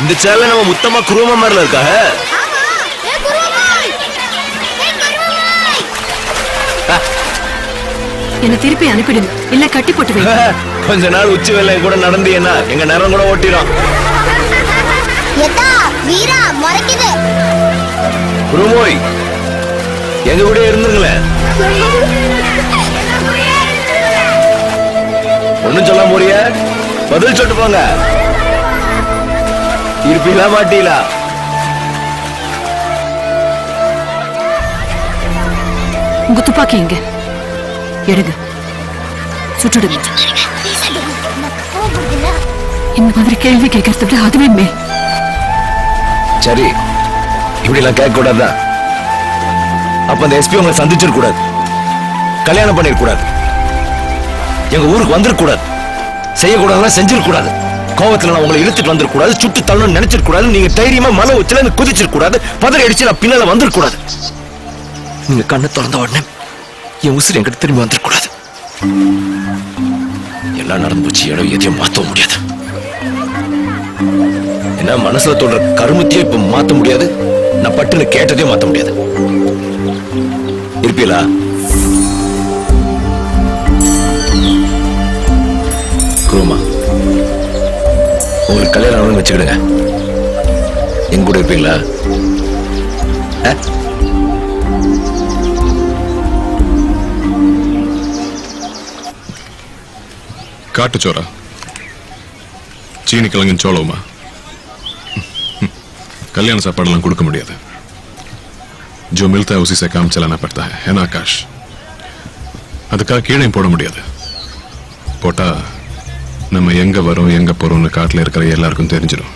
இந்த சேவை நம்ம முத்தமா குருவமா மாதிரில இருக்காக. என்ன திருப்பி அனுப்பிடுங்க, இல்ல கட்டி போட்டு கொஞ்ச நாள் உச்சி வேலை கூட நடந்தீங்கன்னா எங்க நேரம் கூட ஓட்டிடும். குருமோய் எங்க கூட இருந்துங்களேன். ஒண்ணும் சொல்ல முடிய பதில் சொல்லிட்டு போங்க. இருப்பீங்களா மாட்டீங்களா? உங்க துப்பாக்கி எங்க? எடுங்க, சுட்டுடுங்க. இந்த மாதிரி கேள்வி கேட்கறத விட அதுவே மே. சரி, இப்படி எல்லாம் கேட்க கூடாதுதான். அப்ப அந்த எஸ்பி உங்களை சந்திச்சிருக்க கூடாது, கல்யாணம் பண்ணிருக்க கூடாது, எங்க ஊருக்கு வந்திருக்க கூடாது, செய்யக்கூடாதுன்னா செஞ்சிருக்க கூடாது, கோவத்துல நான் உங்களை இழுத்துட்டு வந்துருக்க கூடாது, சுட்டு தள்ளணும்னு நினைச்சிருக்க கூடாது, நீங்க தைரியமா மன உச்சில குதிச்சிருக்க கூடாது, பதறி அடிச்சு நான் பின்னால வந்திருக்க கூடாது. நீங்க கண்ணை திறந்த உடனே என் உசுறு என்கிட்ட திரும்பி வந்துருக்க கூடாது. எல்லாம் நடந்து போச்சு, இடம் எதையும் மாற்ற முடியாது. என்ன மனசுல தோன்ற கருமத்தையும் இப்ப மாத்த முடியாது, நான் பட்டுன்னு கேட்டதையும் மாத்த முடியாது. இருப்பீங்களா? குருமா, உங்களுக்கு கல்யாணம் வச்சுக்கிடுங்க. எங்க கூட இருப்பீங்களா? काटचोरा चीनी किழங்கு சோளமா कल्याण सापाड़ कुछ मुड़िया जो मिलता है उसी से काम चलाना पड़ता है ना आकाश? अदका कीड़े पोड़ मुड़िया पोटा நம்ம எங்க வரோம் எங்க போறோம்னு காட்டுல இருக்கிற எல்லாருக்கும் தெரிஞ்சிடும்.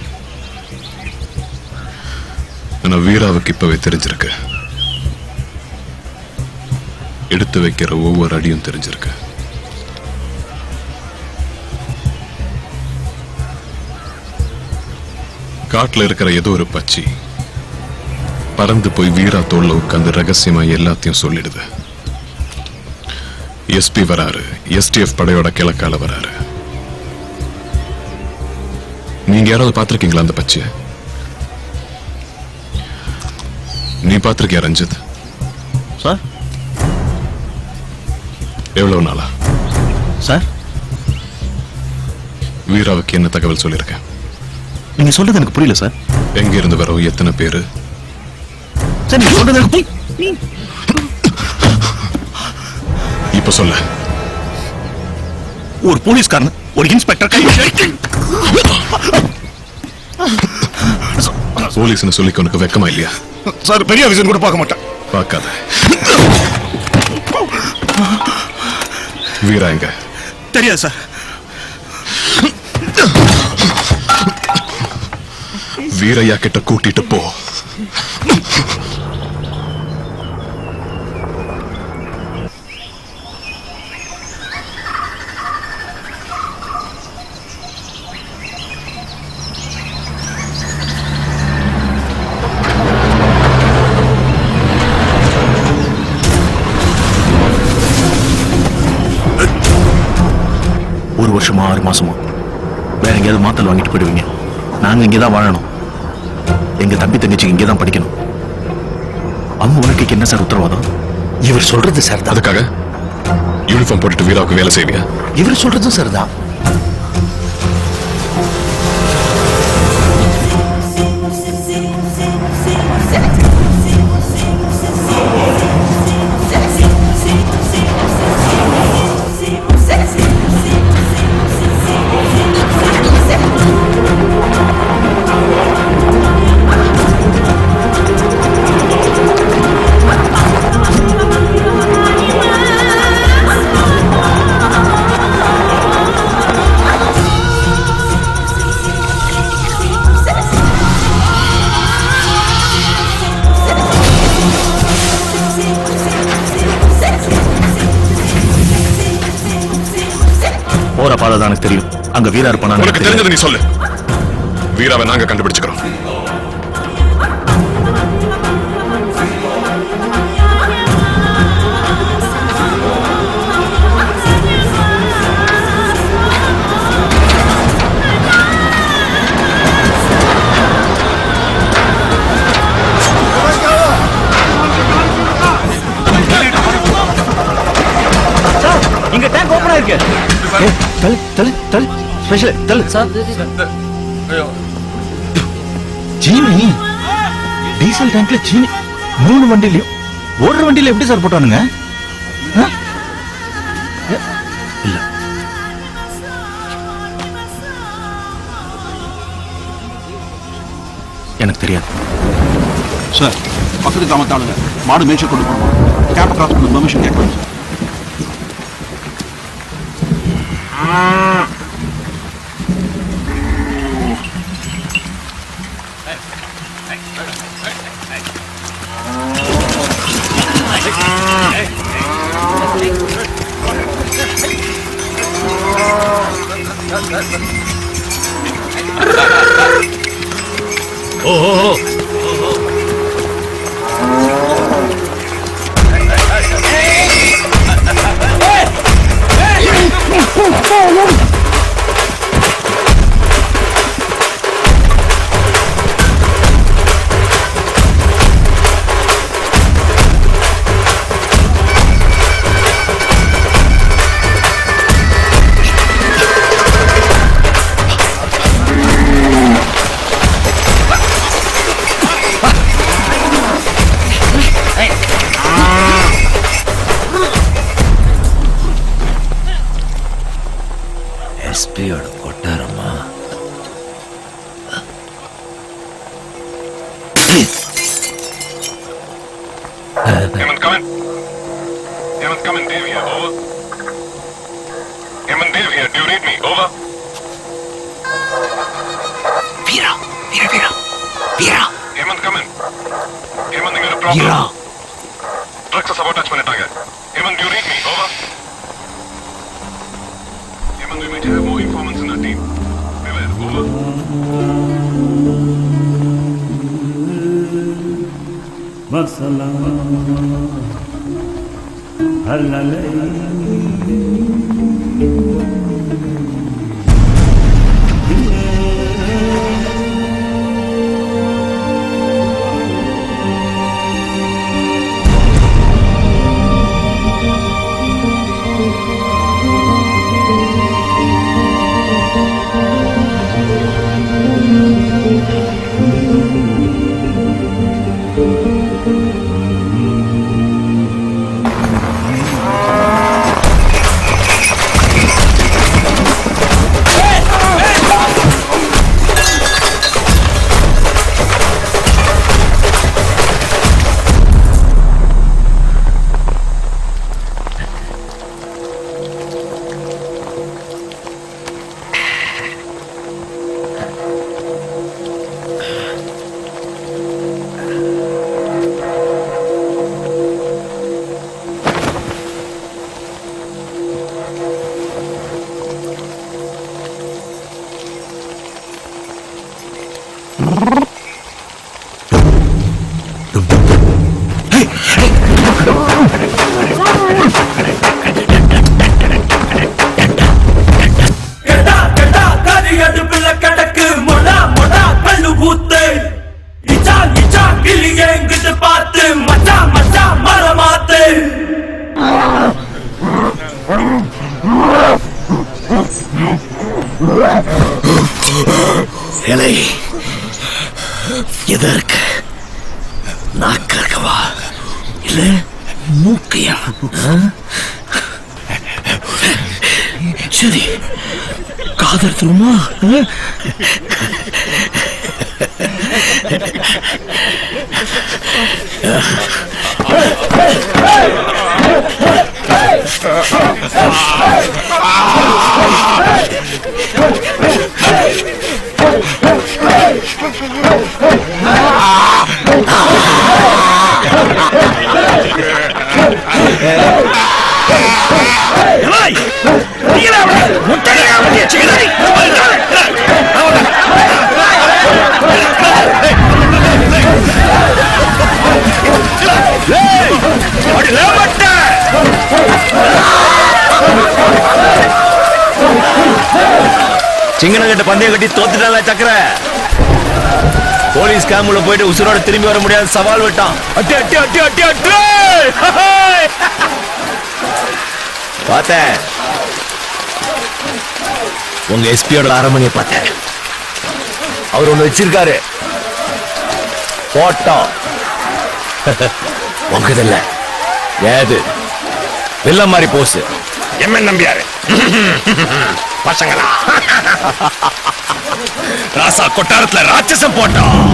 ஆனா வீராவுக்கு இப்பவே தெரிஞ்சிருக்கு. எடுத்து வைக்கிற ஒவ்வொரு அடியும் தெரிஞ்சிருக்கு. காட்டுல இருக்கிற ஏதோ ஒரு பச்சி பறந்து போய் வீரா தோல்ல உட்கார்ந்து ரகசியமா எல்லாத்தையும் சொல்லிடுது. எஸ்பி வராரு, எஸ்டிஎஃப் படையோட கிழக்கால வராரு. நீங்க யாராவது பாத்திருக்கீங்களா அந்த பச்சைய? நீ பாத்திருக்கியா ரஞ்சித்? சார் எவ்வளவு நாளா? சார் வீராவுக்கு என்ன தகவல் சொல்லிருக்கேன்? நீங்க சொல்றது எனக்கு புரியல சார். எங்க இருந்து வரோம், எத்தனை பேரு? சார் நீங்க சொல்றது எனக்கு இப்ப சொல்ல. ஒரு போலீஸ்காரன் ஒரு இன்ஸ்பெக்டர் கை போலீஸ்னு சொல்லி உனக்கு வெக்கமா இல்லையா? சார் பெரிய ஆபீசர் கூட பார்க்க மாட்டேன். பார்க்காத. வீரா எங்க? தெரியாது சார். வீரையா கிட்ட கூட்டிட்டு போ. ஒரு வருஷமா 6 மாசமா வேற எங்கேயாவது மாத்தல் வாங்கிட்டு போயிடுவீங்க. நாங்க இங்கதான் வாழணும். எங்க தம்பி தங்கச்சிக்கு இங்கதான் படிக்கணும். அவங்க வாழ்க்கைக்கு என்ன சார் உத்தரவாதம்? இவர் சொல்றது சார் தான். அதுக்காக யூனிஃபார்ம் போட்டுட்டு வீராவுக்கு வேலை செய்வியா? இவர் சொல்றதும் சார் தான். போற பாதை தான் எனக்கு தெரியும். அங்க வீரா இருப்பானா? உனக்கு தெரிஞ்சது நீ சொல்லு. வீராவை நாங்க கண்டுபிடிச்சுக்கிறோம். இங்க டேங்க் ஓபன் ஆயிருக்கு. தள்ளு தள்ளு தள்ளு ஸ்பெஷல் தள்ளு சீனி டீசல் டேங்க்ல சீனி 3 வண்டிலையும் ஒரு வண்டியில எப்படி சார் போட்டானுங்க? இல்ல எனக்கு தெரியாது சார். பக்கத்து கிராமத்தாளுங்க மாடு மேய்ச்சல் கொண்டு போகணும். கேப் கிராஸ் பண்ண பெர்மிஷன் கேட்கலாம் sir. எஸ்பியோட கொட்டாரமா? Hemant, come in. Hemant, come in. Dave here. Over. Hemant, Dave here. Do you read me? Over. Veera Veera Veera Veera Hemant, come in. Hemant, you got a problem. Veera Trucks sabotage பண்ணிட்டாங்க. Hemant, do you read me? Over. Hemant, we might have more informants in our team. Beware. Over. Masala halalay இலை எதற்கு நாக்கவா இல்ல மூக்கையா? சரி காதல் முட்டை கிட்ட பந்தயம் கட்டி தோத்துட்டால சக்கர. போலீஸ் கேம்ப்ல போயிட்டு உசுரோட திரும்பி வர முடியாத சவால் விட்டான். அட்டி அட்டி அட்டி அட்டி அட்டி பார்த்தேன். உங்க எஸ்பியோட அரண்மனையை பார்த்தேன். அவர் ஒண்ணு வச்சிருக்காரு, போட்டோ. உங்கதில்ல, ஏது வில்ல மாதிரி போஸ். எம்மன் நம்பியாரு பசங்களா ராசா கொட்டாரத்துல ராட்சசம் போட்டோம்.